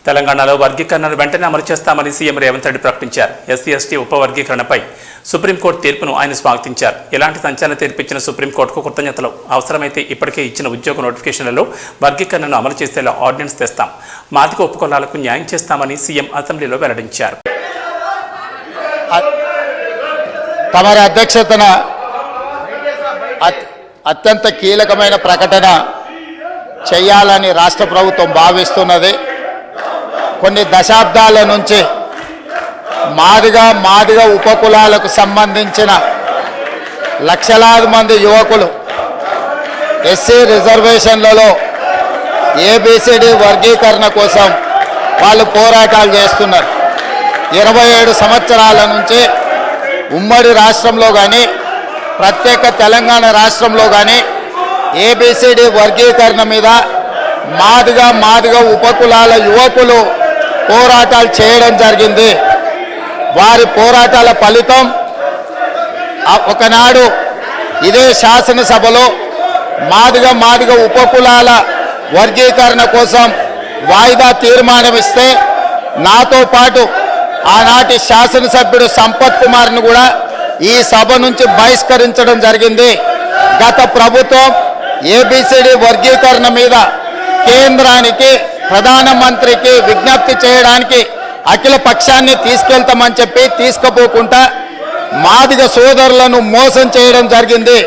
తెలంగాణలో వర్గీకరణను వెంటనే అమలు చేస్తామని సీఎం రేవంత్ రెడ్డి ప్రకటించారు. ఎస్సీ ఎస్టీ ఉపవర్గీకరణపై సుప్రీంకోర్టు తీర్పును ఆయన స్వాగతించారు. ఎలాంటి సంచలన తీర్పు ఇచ్చిన సుప్రీంకోర్టుకు కృతజ్ఞతలు. అవసరమైతే ఇప్పటికే ఇచ్చిన ఉద్యోగ నోటిఫికేషన్లలో వర్గీకరణను అమలు చేసేలా ఆర్డినెన్స్ తెస్తాం, మాదిగ ఉపకులాలకు న్యాయం చేస్తామని సీఎం అసెంబ్లీలో వెల్లడించారు. తమరి అధ్యక్షతన అత్యంత కీలకమైన ప్రకటన చేయాలని రాష్ట్ర ప్రభుత్వం భావిస్తున్నది. కొన్ని దశాబ్దాల నుంచి మాదిగ ఉపకులాలకు సంబంధించిన లక్షలాది మంది యువకులు ఎస్సీ రిజర్వేషన్లలో ఏబిసిడి వర్గీకరణ కోసం వాళ్ళు పోరాటాలు చేస్తున్నారు. 27 సంవత్సరాల నుంచి ఉమ్మడి రాష్ట్రంలో కానీ ప్రత్యేక తెలంగాణ రాష్ట్రంలో కానీ ఏబిసిడి వర్గీకరణ మీద మాదిగ ఉపకులాల యువకులు పోరాటాలు చేయడం జరిగింది. వారి పోరాటాల ఫలితం ఒకనాడు ఇదే శాసనసభలో మాదిగ ఉపకులాల వర్గీకరణ కోసం వాయిదా తీర్మానం ఇస్తే నాతో పాటు ఆనాటి శాసనసభ్యుడు సంపత్ కుమార్ను కూడా ఈ సభ నుంచి బహిష్కరించడం జరిగింది. గత ప్రభుత్వం ఏబిసిడి వర్గీకరణ మీద కేంద్రానికి ప్రధానమంత్రికి విజ్ఞప్తి చేయడానికి అఖిల పక్షాన్ని తీసుకెళ్తామని చెప్పి తీసుకుపోకుండా మాదిగ సోదరులను మోసం చేయడం జరిగింది.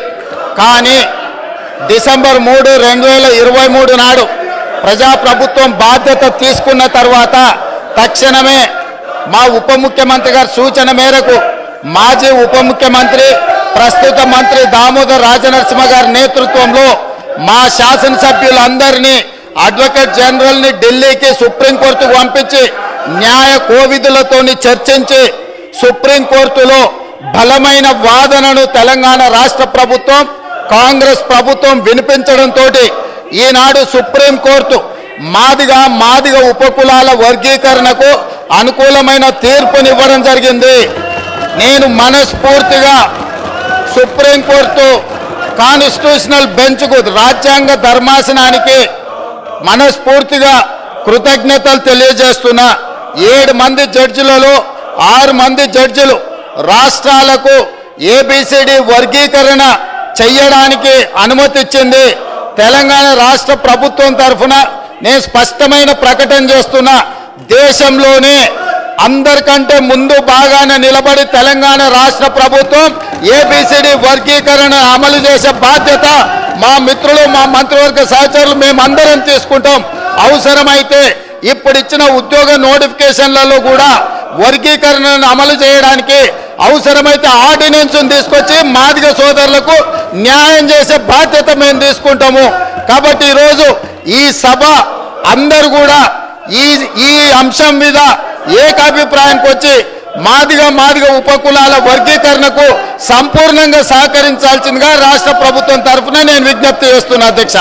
కానీ డిసెంబర్ 3, 2023 నాడు ప్రజాప్రభుత్వం బాధ్యత తీసుకున్న తర్వాత తక్షణమే మా ఉప ముఖ్యమంత్రి గారి సూచన మేరకు మాజీ ఉప ముఖ్యమంత్రి ప్రస్తుత మంత్రి దామోదర్ రాజనరసింహ గారి నేతృత్వంలో మా శాసనసభ్యులందరినీ అడ్వకేట్ జనరల్ని ఢిల్లీకి సుప్రీంకోర్టుకు పంపించి న్యాయ కోవిధులతోని చర్చించి సుప్రీంకోర్టులో బలమైన వాదనను తెలంగాణ రాష్ట్ర ప్రభుత్వం కాంగ్రెస్ ప్రభుత్వం వినిపించడంతో ఈనాడు సుప్రీంకోర్టు మాదిగ ఉపకులాల వర్గీకరణకు అనుకూలమైన తీర్పునివ్వడం జరిగింది. నేను మనస్ఫూర్తిగా సుప్రీంకోర్టు కాన్స్టిట్యూషనల్ బెంచ్కు రాజ్యాంగ ధర్మాసనానికి మనస్ఫూర్తిగా కృతజ్ఞతలు తెలియజేస్తున్నా. 7 మంది జడ్జిలలో 6 మంది జడ్జిలు రాష్ట్రాలకు ఏబిసిడి వర్గీకరణ చెయ్యడానికి అనుమతి ఇచ్చింది. తెలంగాణ రాష్ట్ర ప్రభుత్వం తరఫున నేను స్పష్టమైన ప్రకటన చేస్తున్నా. దేశంలోనే అందరికంటే ముందు బాగానే నిలబడి తెలంగాణ రాష్ట్ర ప్రభుత్వం ఏబిసిడి వర్గీకరణ అమలు చేసే బాధ్యత మా మిత్రులు మా మంత్రివర్గ సహచరులు మేమందరం తీసుకుంటాం. అవసరమైతే ఇప్పుడు ఇచ్చిన ఉద్యోగ నోటిఫికేషన్లలో కూడా వర్గీకరణను అమలు చేయడానికి అవసరమైతే ఆర్డినెన్స్ తీసుకొచ్చి మాదిగ సోదరులకు న్యాయం చేసే బాధ్యత మేము తీసుకుంటాము. కాబట్టి ఈరోజు ఈ సభ అందరూ కూడా ఈ అంశం మీద ఏకాభిప్రాయానికి వచ్చి మాదిగ ఉపకులాల వర్గీకరణకు సంపూర్ణంగా సహకరించాల్సిందిగా రాష్ట్ర ప్రభుత్వం తరఫున నేను విజ్ఞప్తి చేస్తున్నా అధ్యక్ష.